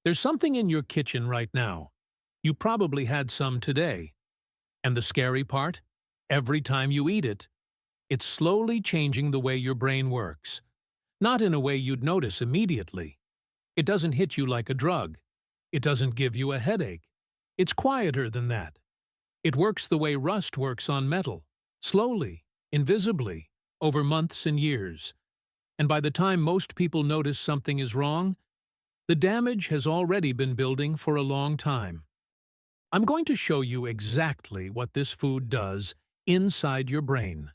There's something in your kitchen right now. You probably had some today. And the scary part? Every time you eat it, it's slowly changing the way your brain works. Not in a way you'd notice immediately. It doesn't hit you like a drug. It doesn't give you a headache. It's quieter than that. It works the way rust works on metal, slowly, invisibly, over months and years. And by the time most people notice something is wrong, the damage has already been building for a long time. I'm going to show you exactly what this food does inside your brain.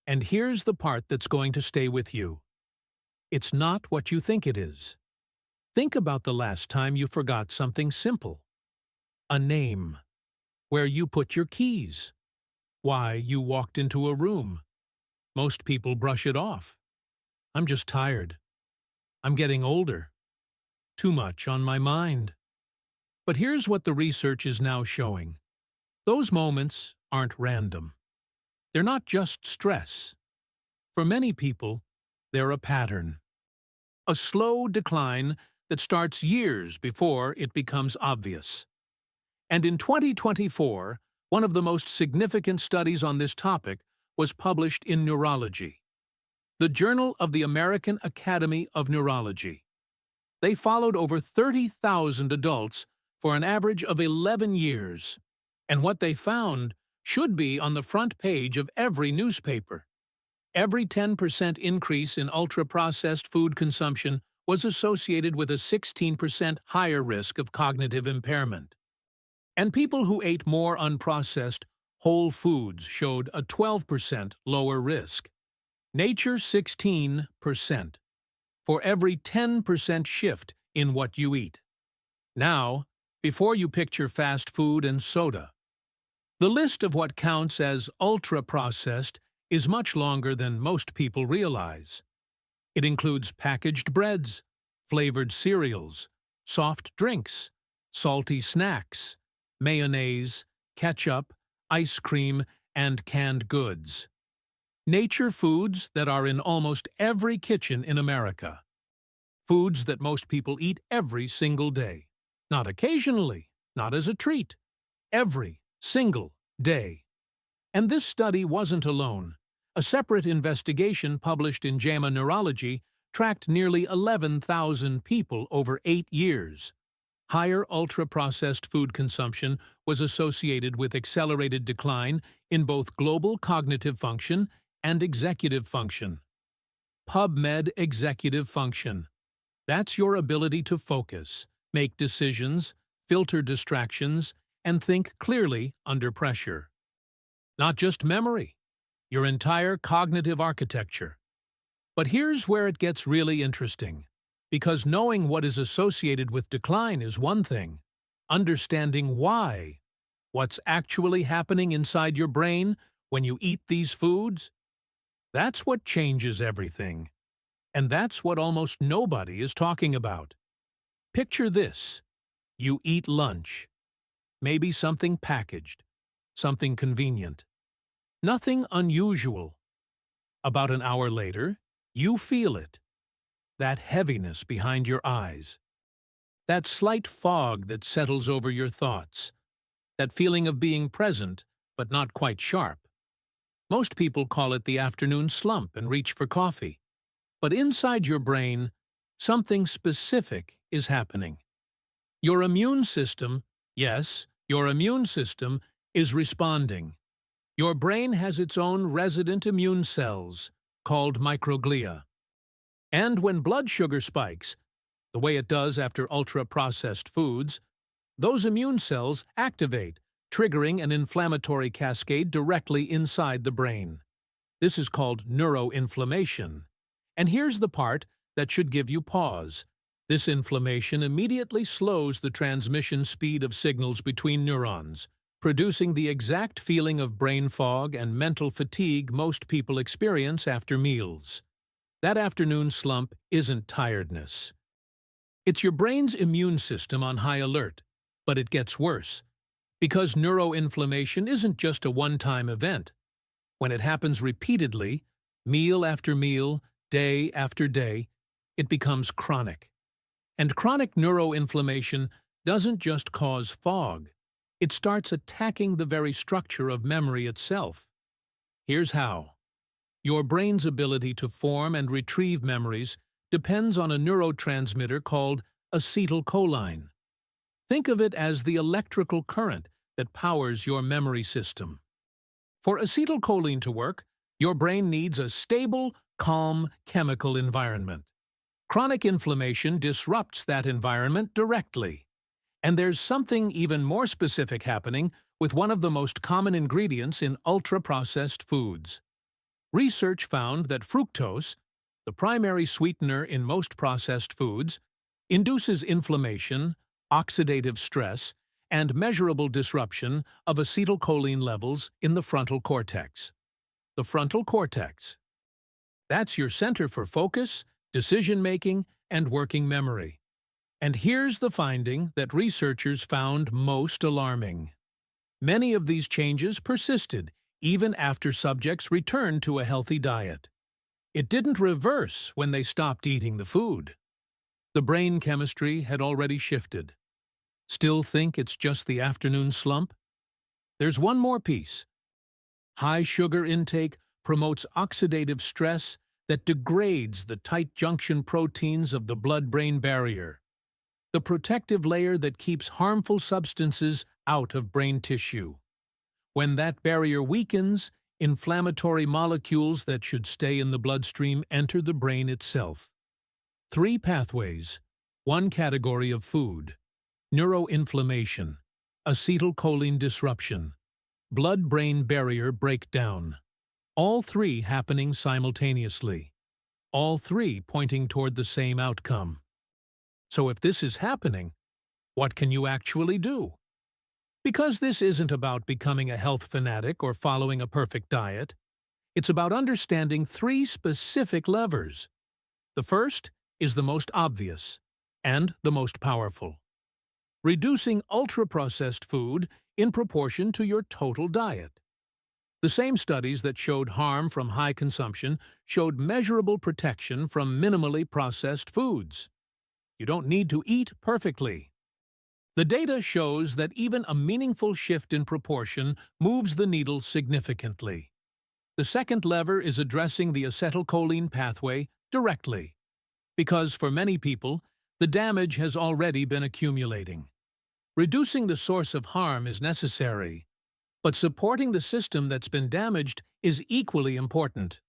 And here's the part that's going to stay with you. It's not what you think it is. Think about the last time you forgot something simple. A name. Where you put your keys. Why you walked into a room. Most people brush it off. I'm just tired. I'm getting older. Too much on my mind. But here's what the research is now showing. Those moments aren't random. They're not just stress. For many people, they're a pattern. A slow decline that starts years before it becomes obvious. And in 2024, one of the most significant studies on this topic was published in Neurology, the Journal of the American Academy of Neurology. They followed over 30,000 adults for an average of 11 years, and what they found should be on the front page of every newspaper. Every 10% increase in ultra-processed food consumption was associated with a 16% higher risk of cognitive impairment. And people who ate more unprocessed, whole foods showed a 12% lower risk. Nature 16%, for every 10% shift in what you eat. Now, before you picture fast food and soda, the list of what counts as ultra-processed is much longer than most people realize. It includes packaged breads, flavored cereals, soft drinks, salty snacks, mayonnaise, ketchup, ice cream, and canned goods. Nature foods that are in almost every kitchen in America. Foods that most people eat every single day. Not occasionally, not as a treat. Every single day. And this study wasn't alone. A separate investigation published in JAMA Neurology tracked nearly 11,000 people over 8 years. Higher ultra-processed food consumption was associated with accelerated decline in both global cognitive function and executive function. PubMed executive function. That's your ability to focus, make decisions, filter distractions, and think clearly under pressure. Not just memory, your entire cognitive architecture. But here's where it gets really interesting. Because knowing what is associated with decline is one thing. Understanding why, what's actually happening inside your brain when you eat these foods, that's what changes everything. And that's what almost nobody is talking about. Picture this. You eat lunch. Maybe something packaged, something convenient. Nothing unusual. About an hour later, you feel it. That heaviness behind your eyes. That slight fog that settles over your thoughts. That feeling of being present, but not quite sharp. Most people call it the afternoon slump and reach for coffee. But inside your brain, something specific is happening. Your immune system, yes, your immune system, is responding. Your brain has its own resident immune cells, called microglia. And when blood sugar spikes, the way it does after ultra-processed foods, those immune cells activate, triggering an inflammatory cascade directly inside the brain. This is called neuroinflammation. And here's the part that should give you pause. This inflammation immediately slows the transmission speed of signals between neurons, producing the exact feeling of brain fog and mental fatigue most people experience after meals. That afternoon slump isn't tiredness. It's your brain's immune system on high alert, but it gets worse. Because neuroinflammation isn't just a one-time event. When it happens repeatedly, meal after meal, day after day, it becomes chronic. And chronic neuroinflammation doesn't just cause fog. It starts attacking the very structure of memory itself. Here's how. Your brain's ability to form and retrieve memories depends on a neurotransmitter called acetylcholine. Think of it as the electrical current that powers your memory system. For acetylcholine to work, your brain needs a stable, calm chemical environment. Chronic inflammation disrupts that environment directly. And there's something even more specific happening with one of the most common ingredients in ultra-processed foods. Research found that fructose, the primary sweetener in most processed foods, induces inflammation, oxidative stress, and measurable disruption of acetylcholine levels in the frontal cortex. The frontal cortex. That's your center for focus, decision-making, and working memory. And here's the finding that researchers found most alarming. Many of these changes persisted even after subjects returned to a healthy diet. It didn't reverse when they stopped eating the food. The brain chemistry had already shifted. Still think it's just the afternoon slump? There's one more piece. High sugar intake promotes oxidative stress that degrades the tight junction proteins of the blood-brain barrier, the protective layer that keeps harmful substances out of brain tissue. When that barrier weakens, inflammatory molecules that should stay in the bloodstream enter the brain itself. 3 pathways, 1 category of food: neuroinflammation, acetylcholine disruption, blood-brain barrier breakdown. All 3 happening simultaneously. All 3 pointing toward the same outcome. So if this is happening, what can you actually do? Because this isn't about becoming a health fanatic or following a perfect diet. It's about understanding 3 specific levers. The first is the most obvious and the most powerful. Reducing ultra-processed food in proportion to your total diet. The same studies that showed harm from high consumption showed measurable protection from minimally processed foods. You don't need to eat perfectly. The data shows that even a meaningful shift in proportion moves the needle significantly. The second lever is addressing the acetylcholine pathway directly, because for many people, the damage has already been accumulating. Reducing the source of harm is necessary, but supporting the system that's been damaged is equally important.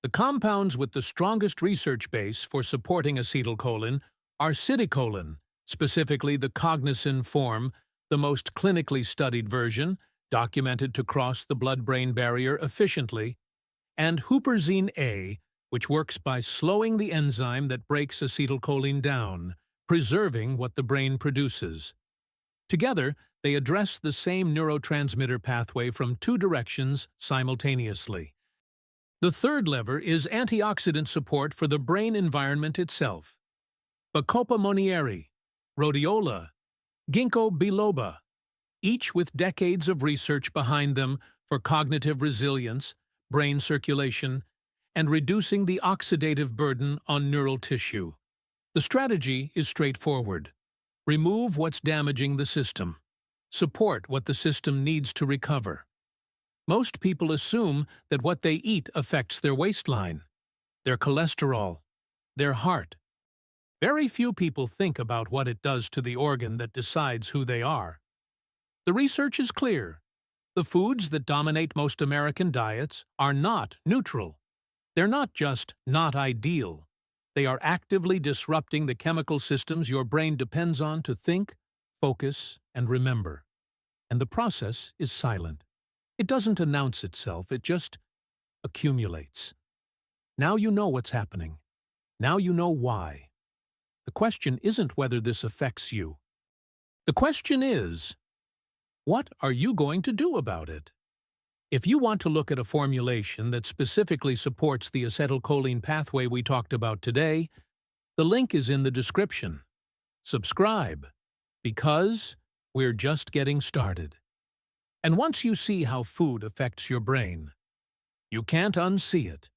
The compounds with the strongest research base for supporting acetylcholine are acetylcholine, specifically the cognizin form, the most clinically studied version, documented to cross the blood-brain barrier efficiently, and huperzine A, which works by slowing the enzyme that breaks acetylcholine down, preserving what the brain produces. Together, they address the same neurotransmitter pathway from 2 directions simultaneously. The third lever is antioxidant support for the brain environment itself. Bacopa monnieri, rhodiola, ginkgo biloba, each with decades of research behind them for cognitive resilience, brain circulation, and reducing the oxidative burden on neural tissue. The strategy is straightforward. Remove what's damaging the system. Support what the system needs to recover. Most people assume that what they eat affects their waistline, their cholesterol, their heart. Very few people think about what it does to the organ that decides who they are. The research is clear. The foods that dominate most American diets are not neutral. They're not just not ideal. They are actively disrupting the chemical systems your brain depends on to think, focus, and remember. And the process is silent. It doesn't announce itself, it just accumulates. Now you know what's happening. Now you know why. The question isn't whether this affects you. The question is, what are you going to do about it? If you want to look at a formulation that specifically supports the acetylcholine pathway we talked about today, the link is in the description. Subscribe, because we're just getting started. And once you see how food affects your brain, you can't unsee it.